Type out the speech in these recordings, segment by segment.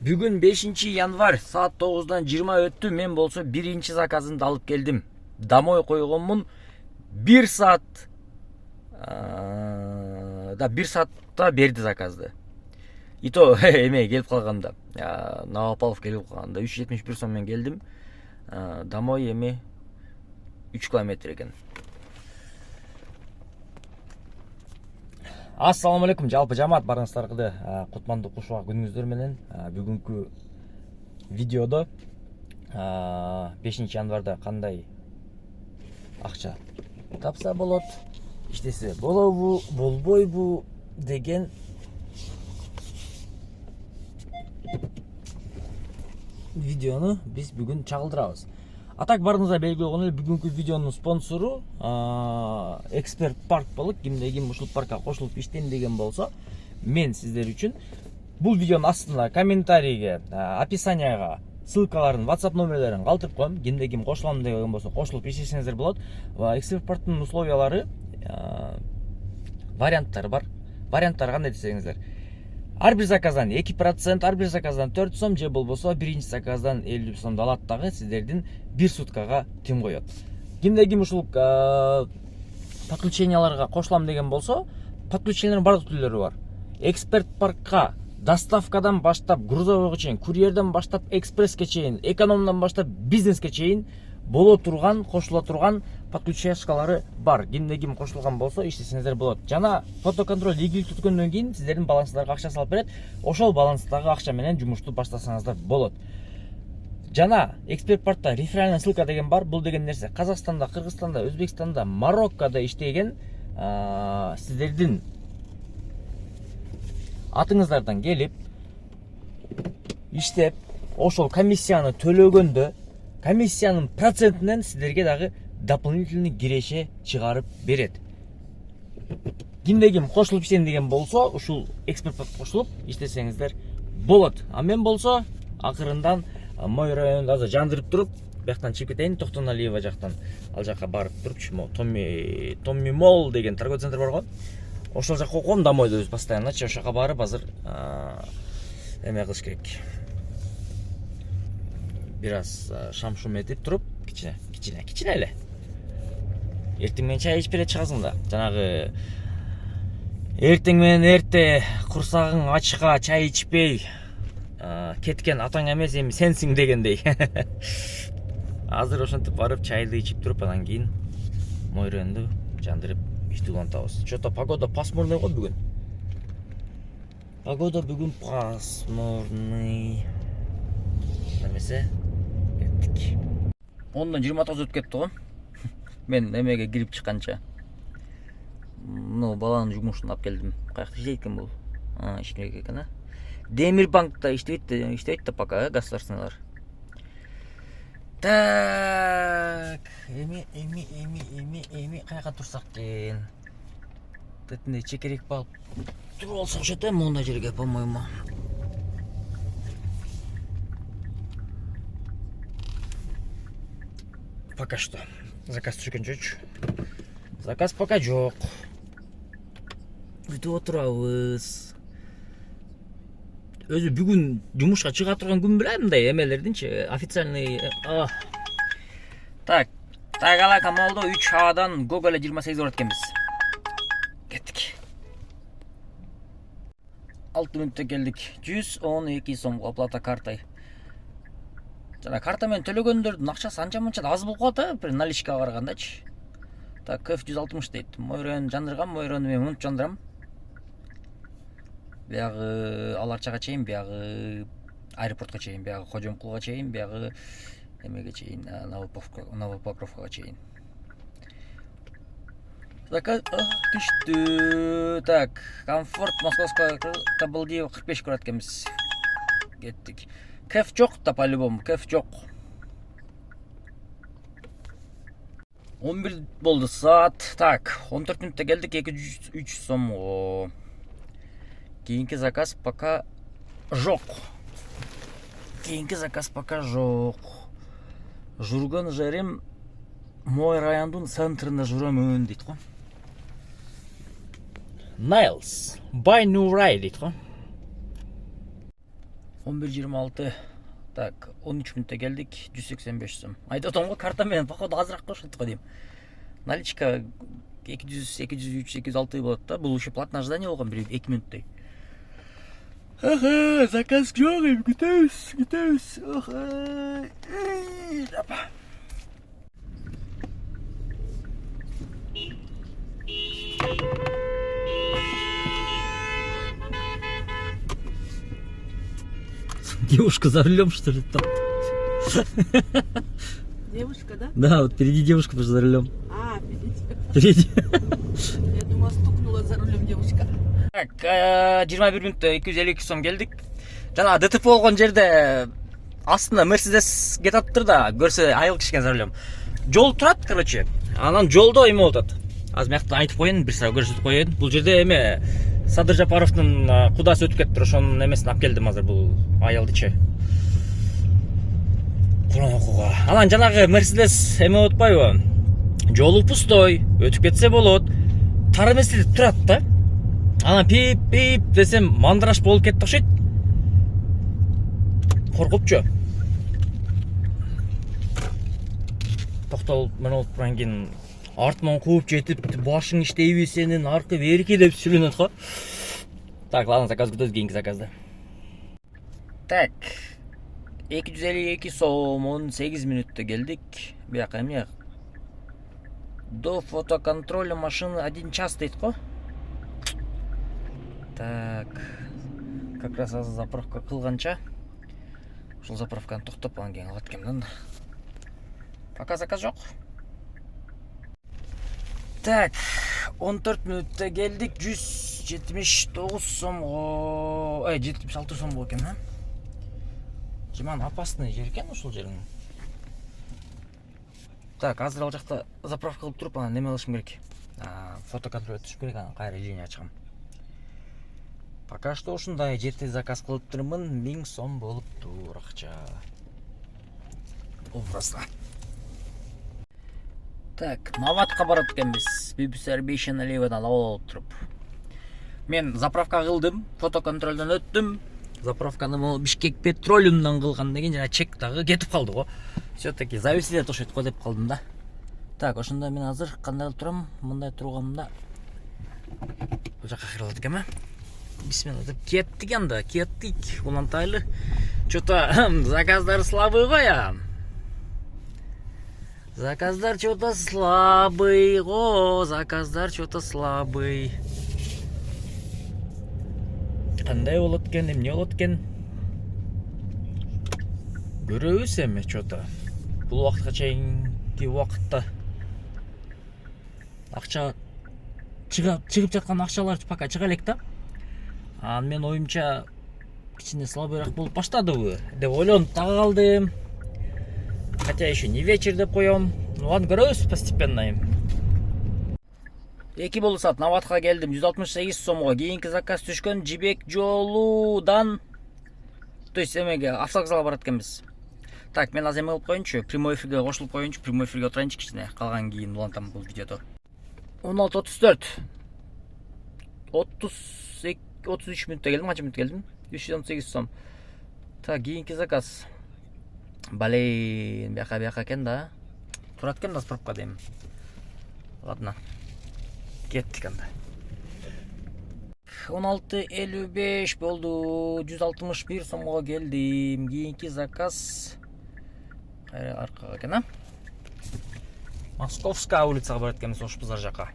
Бүгін 5 январь saat 9-дан 20 өттү. Мен болсо биринчи заказымды алып келдим. Домой койгонмун. 1 saat да 1 saatта берди заказды. И то эме келип калганда, Новопавлов келип калганда 371 соммен келдим. Домой эме 3 километр экен. Ассаламу алейкум, жалпы жамаат барыңыздарга кутмандуу кушуак күнүңүздөр менен. Бүгүнкү видеодо 5 январда кандай акча тапса болот, иштесе болобу, болбойбу деген видеону биз бүгүн чагылдырабыз. Атак барыңыздар белгилүү болгон эле бүгүнкү видеонун спонсору Эксперт Парк болуп, кимде ким ушул паркка кошулуп иштейм деген болсо, мен сиздер үчүн бул видеонун астына комментарийге, описанияга ссылкаларын, WhatsApp номерлерин калтырып коем. Кимде ким кошулам деген болсо кошулуп иштесеңиздер болот. Эксперт Парктын условиялары, варианттары бар. Варианттары кандай десеңиздер, ар бир заказдан 2%, ар бир заказдан 4 сом, же болбосо биринчи заказдан 50 сомду алат дагы сиздердин 1 суткага тим коет. Кимде ким ушул подключенияларга кошулам деген болсо, подключениялардын бардык түрлөрү бар. Эксперт Паркка доставкадан баштап грузовойго чейин, курьерден баштап экспресске чейин, экономдон баштап бизнеске чейин боло турган, кошула турган подключашкалары бар. Кимде ким кошулган болсо иштесеңиздер болот. Жана фотоконтроль ийгиликтүү өткөндөн кийин сиздердин балансыңарга акча салып берет. Ошол баланстагы акча менен жумушту баштасаңыздар болот. Жана Эксперт Паркта реферальный ссылка деген бар. Бул деген нерсе Казакстанда, Кыргызстанда, Өзбекстанда, Мароккода иштеген сиздердин атыңыздардан келип иштеп, ошол комиссияны төлөгөндө комиссиянын процентинен сиздерге дагы дополнительный киреше чыгарып берет. Кимде ким кошулуп иштейм деген болсо, ушул Эксперт Паркка кошулуп иштесеңиздер болот. А мен болсо акырындан мой районду азыр жандырып туруп, бияктан чыгып кетейин, Токтоналиева жактан ал жакка барып туруп, Томми Мол деген торговый центр бар го. Ошол жакка окугом, домойдо өз постоянно, ошол жакка барып азыр эме кылыш керек. Бир аз шам-шум этип туруп, кичине эле. Эртең менен чай ичип эле чыгасың да. Жанагы эртең менен эрте курсагың ачка чай ичпей кеткен атаң эмес, эми сенсиң дегендей. Азыр ошентип барып чайды ичип туруп, анан кийин мой районду жандырып ишти улантабыз. Что-то погода пасмурный го бүгүн. Погода бүгүн пасмурный. Немесе кеттик. 10-дан 29 өтүп кетти го. Мен эмеге кирип чыкканча. Баланын жумушун алып келдим. Каякта иштейт экен бул? Ишкерек экен, Демирбанкта иштейт да пока, государственныйлар. Так, эми каяка турсак экен? Тетинде чекерек алып туруп алсак окшойт, мондай жерге, по-моему. Пока что. Заказ түшкөн жокчу. Заказ пока жок. Күтүп отурабыз. Өзү бүгүн жумушка чыга турган күн беле, мындай эмелердинчи, официальный. Так, Тайгала Камалдо 3Адан Гоголе 28 барат экенбиз. Кеттик. 6 мүнөттө келдик. 112 сомго оплата картой. Жана карта менен төлөгөндөрдүн акчасы анча-мынча аз болуп калат, бир наличкага карагандачы. Так, КФ 160 дейт. Мой район жандыргам, мой районду мен унутуп жандырам. Биягы Аларчага чейин, биягы аэропортко чейин, биягы Кожомкулга чейин, биягы эмеге чейин, Новопокровкага чейин. Заказ түштү. Так, комфорт Московского Табылдиева 45 көрөт экенбиз. Кеттик. Кеф жок да по-любому, кеф жок. 11 болду саат. Так, 14 мүнөттө келдик, 203 сомго. Кийинки заказ пока жок. Жүргөн жерим мой райондун центринде жүрөмүн дейт го. Niles, buy new ride дейт го. 11:26. Так, 13 минутта келдик. 185 сом. Айтып атам го, карта менен походу азыраак кошот го дейм. Наличка 200, 203, 206 болот да. Бул еще платное ожидание болгон 2 минуттай. Ага, заказ жок, күтөбүз. Ага. Девушка за рулем, что ли, там? Девушка, да? Да, вот впереди девушка тоже за рулем. А, видите? Впереди. Я думала, стукнула за рулем девушка. Так, 21 минутта 252 сом келдик. Жана ДТП болгон жерде астында Мерседес кетаптыр да, көрсө айыл кишкен за рулем. Жол турат, короче. Анан жолдо эме болот. Азыр мыяктан айтып коеюн, бир сара көрсөтүп коеюн. Бул жерде эме Садыр Жапаровдун кудасы өтүп кетиптир, ошонун эмесин алып келдим азыр бул айылдычы. Куран окууга. Анан жанагы Мерседес эме болуп атпайбы? Жолу пустой, өтүп кетсе болот. Тары месте турат да. Анан пип десем мандраш болуп кетти окшойт. Коркупчу. Токтолуп мен болуп турган кийин артыман кууп жетип, башың иштейби сенин, аркы берки деп сүйлөнөт го. Так, ладно, заказ күтөбүз, кийинки заказда. Так, 252 сом 18 минутта келдик. Бияка эмне? До фотоконтроля машины 1 час дейт го. Так, как раз азыр заправка кылганча ушул заправканы токтоп анан кийин алат экенмин. Пока заказ жок. Так, 14 минутта келдик. 179 сомго, 76 сомго экен, а? Жаман опасный жер экен ушул жерин. Так, азыр ал жакта заправка кылып туруп, анан неме кылышым керек. Фотоконтроль өтүшүм керек, анан кайра линия ачкам. Пока что ушундай жерде заказ кылып турмун, 1000 сом болуптур акча. Образно. Так, Наватка барат экенбиз. Бибисарбейши налевадан алып туруп. Мен заправка кылдым, фотоконтролдон өттүм. Заправканы могу Бишкек Петролиумдан кылгандан кийин жана чек дагы кетип калды го. Все-таки зависли тошойт го деп калдым да. Так, ошондо мен азыр кандай кылып турам? Мындай турганымда бул жака кырылат экенми? Бисмилла деп кеттик анда, кеттик. Улантайлы. Что-то заказдар слабый го я. Заказдар что-то слабый го, заказдар что-то слабый. Кандай болот экен, эмне болот экен? Көрөбүз эми что-то. Бул убакытка чейинки убакытта акча чыгып жаткан акчалар пока чыга элек да. Мен оюмча кичине слабыйраак болуп баштадыбы деп ойлонуп да калдым. Хотя еще не вечер деп коем. Ну ладно, көрөбүз постепенно. 2 болду саат Наватка келдим. 168 сомго кийинки заказ түшкөн. Жибек жолудан, то есть эмеге автовокзалга барат экенбиз. Так, мен азыр эме кылып коеюнчу, прямой эфирге кошулуп коеюнчу, прямой эфирге отурайынчы кичине. Калган кийин улантам бул видеодо. 16:34. 33 минутта келдим, канча минут келдим? 118 сом. Так, кийинки заказ. Блин, бияка экен да. Турат экен да справка дейм. Ладно. Кеттик анда. 16:55 болду. 161 сомго келдим. Кийинки заказ кайра аркага экен, а? Московская улицага барат экенбиз, ошпуз ар жака.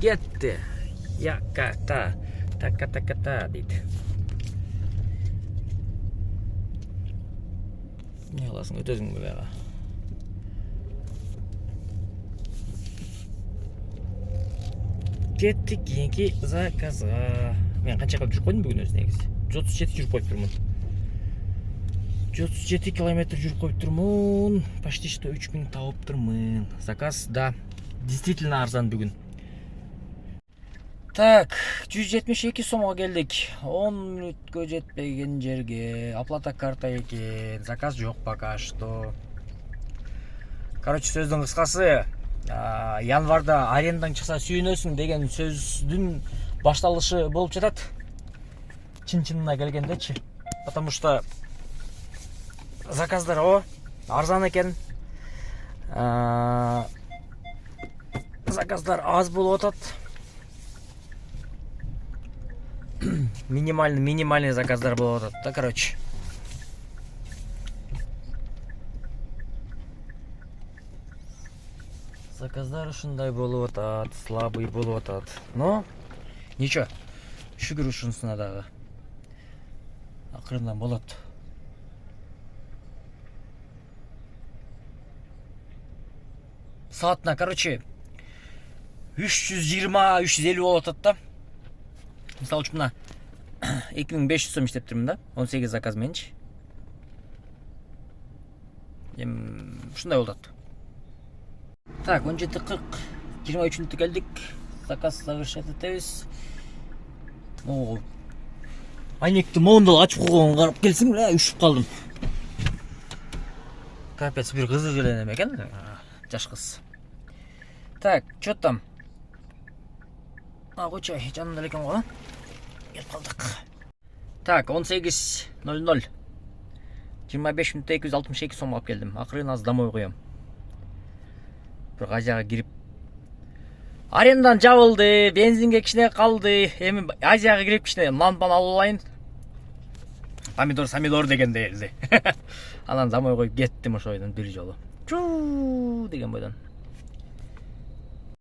Getdi. Яката. Така дейт. Не кыласың, өтөсүңбү бага? Кеттик кийинки заказга. Мен канча кылып жүрүп койдум бүгүн өзү негизи? 137 жүрүп коюптурмун. 137 километр жүрүп коюптурмун. Почти что 3000 тауыптурмун. Заказ да действительно арзан бүгүн. Так, 172 сомго келдик. 10 мүнөткө жетпеген жерге. Оплата карта экен. Заказ жок пока что. Короче, сөздүн кыскасы, январда арендаң чыкса сүйүнөсүң деген сөздүн башталышы болуп жатат. Чын-чынына келгендечи. Потому что заказдар арзан экен. Заказдар аз болуп атат. Минимальный заказдар болуп атат да, короче. Заказдар ушундай болуп атат, слабый болуп атат. Но ничего, шүгүр ушунусуна дагы. Акырындан болот. Саатына, короче, 320-350 болуп атат да. Мисалы үчүн мына 2500 сом иштептирмин да, 18 заказ мененчи. Ушундай болот. Так, 17:40, 23 мүнөттө келдик. Заказ совершать этебиз. Айнекти моундал ачып койгонго карап келсең эле үшүп калдым. Капец, бир кызык эле неме экен, жаш кыз. Так, чё там? Койчу, жанымда экен го. Келип калдык. Так, 18:00. 25 мүнөттө 262 сомго алып келдим. Акырын аз домой коем. Bir Азияга кирип. Арендан жабылды, бензинге кичине калды. Эми Азияга кирип кичине нан алып алайын. Помидор дегенде элди. Анан домой коюп кеттим ошо бойдон бир жолу. Чуу деген бойдон.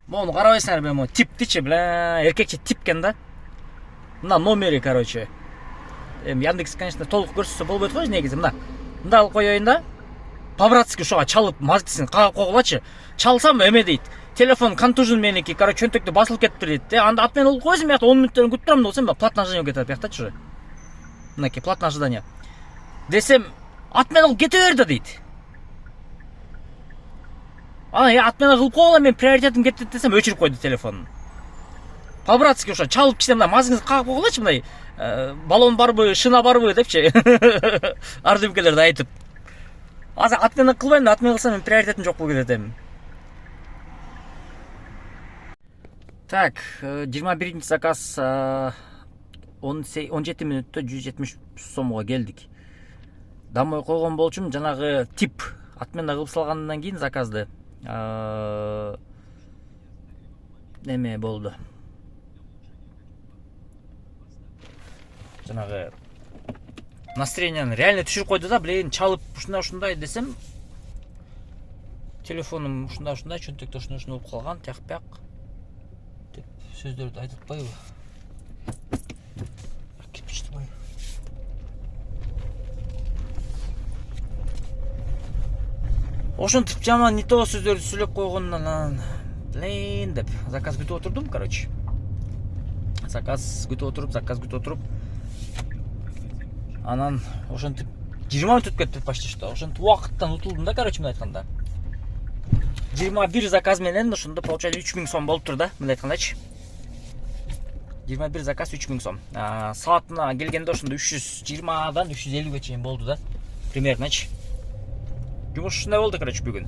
Мону карабайсыңар бе, типтичи, бля, эркекче типкен да. Мына номери, короче. Яндекс, конечно, толук көрсөтсө болбойт го негизи. Мына алып коеюн да. По-братски ошого чалып, мазкасын кагып койгулачы. Чалсам эме дейт. Телефон контужен меники, короче, чөнтөктө басылып кетиптир дейт. Анда ат менен алып койсун, биякта 10 мүнөттөн күтүп турам десем, платное ожидание кетет биякта-чы. Мынакей платное ожидание. Десем, ат менен алып кете бер да дейт. Ат менен кылып койгула, мен приоритетим кетти десем, өчүрүп койду телефонун. По-братски ошо чалып кичине мына мазкасын кагып койгулачы, мындай баллон барбы, шина барбы депчи. Ардымкелерди айтып. Азыр ат менен кылбайм да, ат менен кылсам мен приоритетим жок болуп кетет. Так, 21 заказ 17 мүнөттө 170 сомго келдик. Домой койгон болчумун, жанагы тип ат менен кылып салгандан кийин заказды. Неме болду. Жанагы настроениени реально түшүрүп койду да, блин, чалып ушундай десем, телефонум ушундай чөнтөктө ушундай болуп калган, тияк-бияк деп сөздөрдү айтып атпайбы? Кирпичти бай. Ошентип жаман не то сөздөрдү сүйлөп койгондон блин деп заказ күтүп отурдум, короче. Заказ күтүп отуруп. Анан ошентип 20 мүнөт өтүп кетти почти что. Ошентип убакыттан утулдум да, короче, мындай айтканда. 21 заказ менен ошондо получается 3000 сом болуптур да, мындай айткандачы. 21 заказ 3000 сом. Саатына келгенде ошондо 320дан 350ге чейин болду да. Примерночи. Жумуш ушундай болду, короче, бүгүн.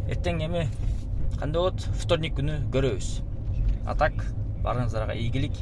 Эртең эми кандай болот? Вторник күнү көрөбүз. А так, барыңыздарга ийгилик.